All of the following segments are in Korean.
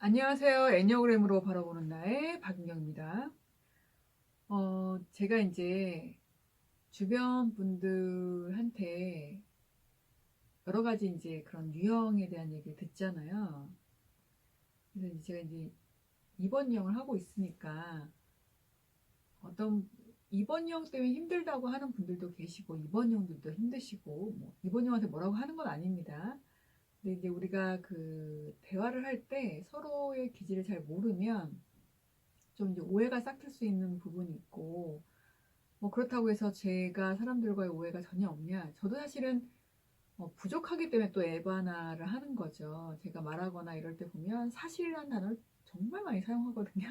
안녕하세요. 애니어그램으로 바라보는 나의 박윤경입니다. 제가 이제 주변 분들한테 여러 가지 이제 그런 유형에 대한 얘기를 듣잖아요. 그래서 이제 제가 이제 입원 유형을 하고 있으니까 어떤 입원 유형 때문에 힘들다고 하는 분들도 계시고 입원 유형들도 힘드시고 뭐 입원 유형한테 뭐라고 하는 건 아닙니다. 근데 이제 우리가 그 대화를 할 때 서로의 기질을 잘 모르면 좀 이제 오해가 싹틀 수 있는 부분이 있고, 뭐 그렇다고 해서 제가 사람들과의 오해가 전혀 없냐? 저도 사실은 부족하기 때문에 또 에바나를 하는 거죠. 제가 말하거나 이럴 때 보면 사실이라는 단어를 정말 많이 사용하거든요.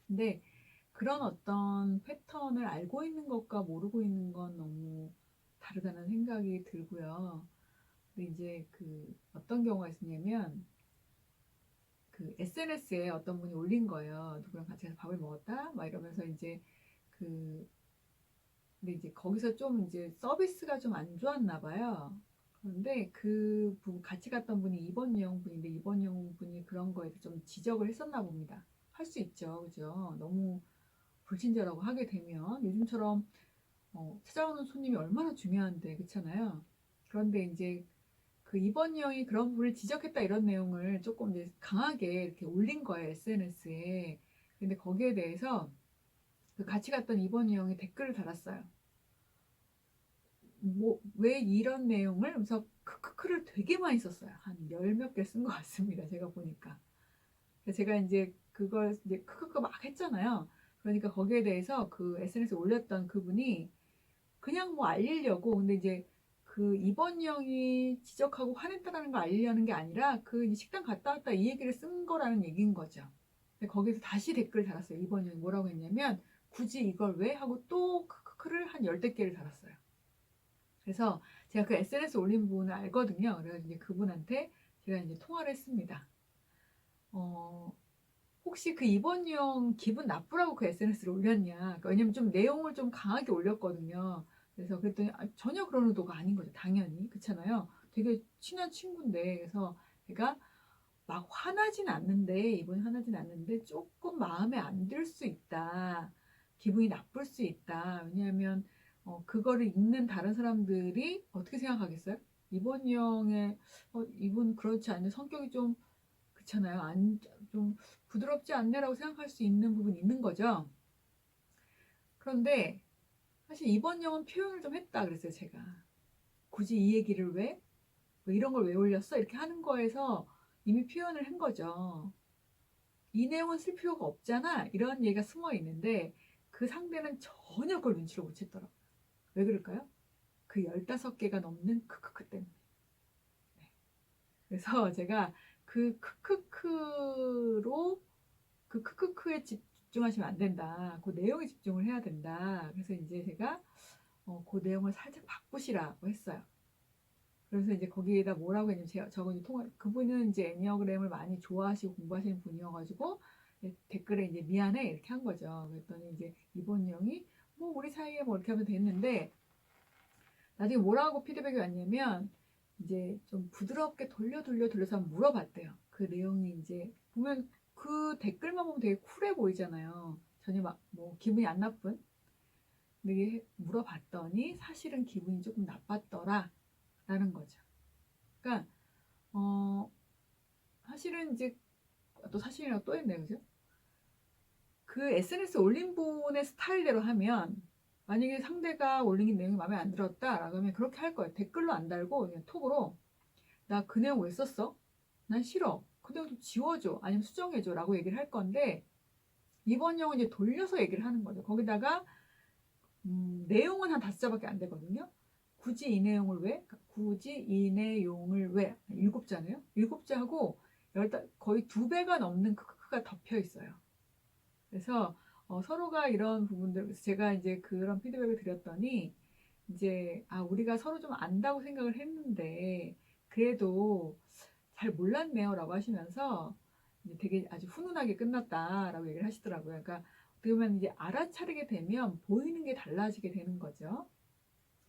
근데 그런 어떤 패턴을 알고 있는 것과 모르고 있는 건 너무 다르다는 생각이 들고요. 근데 이제 그 어떤 경우가 있었냐면 그 SNS에 어떤 분이 올린 거예요. 누구랑 같이 가서 밥을 먹었다? 막 이러면서 이제 그 근데 이제 거기서 좀 이제 서비스가 좀 안 좋았나 봐요. 그런데 그 같이 갔던 분이 입원 여성분인데 입원 여성분이 그런 거에 좀 지적을 했었나 봅니다. 할 수 있죠, 그죠? 너무 불친절하고 하게 되면 요즘처럼 찾아오는 손님이 얼마나 중요한데, 그렇잖아요. 그런데 이제 그 입원 여성이 그런 부분을 지적했다 이런 내용을 조금 이제 강하게 이렇게 올린 거예요, SNS에. 근데 거기에 대해서 그 같이 갔던 입원 여성이 댓글을 달았어요. 뭐, 왜 이런 내용을? 그래서 크크크를 되게 많이 썼어요. 한 열 몇 개 쓴 것 같습니다. 제가 보니까. 그래서 제가 이제 그걸 이제 크크크 막 했잖아요. 그러니까 거기에 대해서 그 SNS에 올렸던 그분이 그냥 뭐 알리려고, 근데 이제 그 입원형이 지적하고 화냈다라는 걸 알리려는 게 아니라 그 식당 갔다 왔다 이 얘기를 쓴 거라는 얘기인 거죠. 근데 거기서 다시 댓글 달았어요. 입원형이 뭐라고 했냐면 굳이 이걸 왜? 하고 또 크크크를 한 열댓 개를 달았어요. 그래서 제가 그 SNS 올린 부분을 알거든요. 그래서 이제 그분한테 제가 이제 통화를 했습니다. 어, 혹시 그 입원용 기분 나쁘라고 그 SNS를 올렸냐? 그러니까 왜냐면 좀 내용을 좀 강하게 올렸거든요. 그래서 그랬더니 전혀 그런 의도가 아닌 거죠. 당연히. 그렇잖아요. 되게 친한 친구인데. 그래서 제가 막 화나진 않는데, 이번에 화나진 않는데 조금 마음에 안 들 수 있다. 기분이 나쁠 수 있다. 왜냐하면 그거를 읽는 다른 사람들이 어떻게 생각하겠어요? 이번 형의 이분 그렇지 않은 성격이 좀 그렇잖아요. 좀 부드럽지 않네라고 생각할 수 있는 부분이 있는 거죠. 그런데 사실 이번 형은 표현을 좀 했다 그랬어요, 제가. 굳이 이 얘기를 왜? 뭐 이런 걸 왜 올렸어? 이렇게 하는 거에서 이미 표현을 한 거죠. 이 내용은 쓸 필요가 없잖아. 이런 얘기가 숨어 있는데 그 상대는 전혀 그걸 눈치를 못 챘더라고요. 왜 그럴까요? 그 15개가 넘는 크크크 때문에. 네. 그래서 제가 그 크크크로 그 크크크에 집중하시면 안 된다. 그 내용에 집중을 해야 된다. 그래서 이제 제가 그 내용을 살짝 바꾸시라고 했어요. 그래서 이제 거기에다 뭐라고 했냐면 제가 저거 이제 그분은 이제 애니어그램을 많이 좋아하시고 공부하시는 분이어가지고 댓글에 이제 미안해 이렇게 한 거죠. 그랬더니 이제 이번 형이 뭐 우리 사이에 뭐 이렇게 하면 됐는데 나중에 뭐라고 피드백이 왔냐면 이제 좀 부드럽게 돌려서 한번 물어봤대요. 그 내용이 이제 보면 그 댓글만 보면 되게 쿨해 보이잖아요. 전혀 막 뭐 기분이 안 나쁜. 근데 이게 물어봤더니 사실은 기분이 조금 나빴더라 라는 거죠. 그러니까 어 사실은 이제 또 사실이라고 또 했네요, 그죠? 그 SNS 올린 분의 스타일대로 하면 만약에 상대가 올린 내용이 마음에 안 들었다라고 하면 그렇게 할 거예요. 댓글로 안 달고 그냥 톡으로 나 그 내용 왜 썼어? 난 싫어. 그 내용 좀 지워줘. 아니면 수정해줘. 라고 얘기를 할 건데 이번 형은 이제 돌려서 얘기를 하는 거죠. 거기다가 내용은 한 5자밖에 안 되거든요. 굳이 이 내용을 왜? 굳이 이 내용을 왜? 7자네요. 7자하고 거의 2배가 넘는 크크크가 덮여 있어요. 그래서 서로가 이런 부분들 제가 이제 그런 피드백을 드렸더니 이제 우리가 서로 좀 안다고 생각을 했는데 그래도 잘 몰랐네요라고 하시면서 이제 되게 아주 훈훈하게 끝났다라고 얘기를 하시더라고요. 그러니까 어떻게 보면 이제 알아차리게 되면 보이는 게 달라지게 되는 거죠.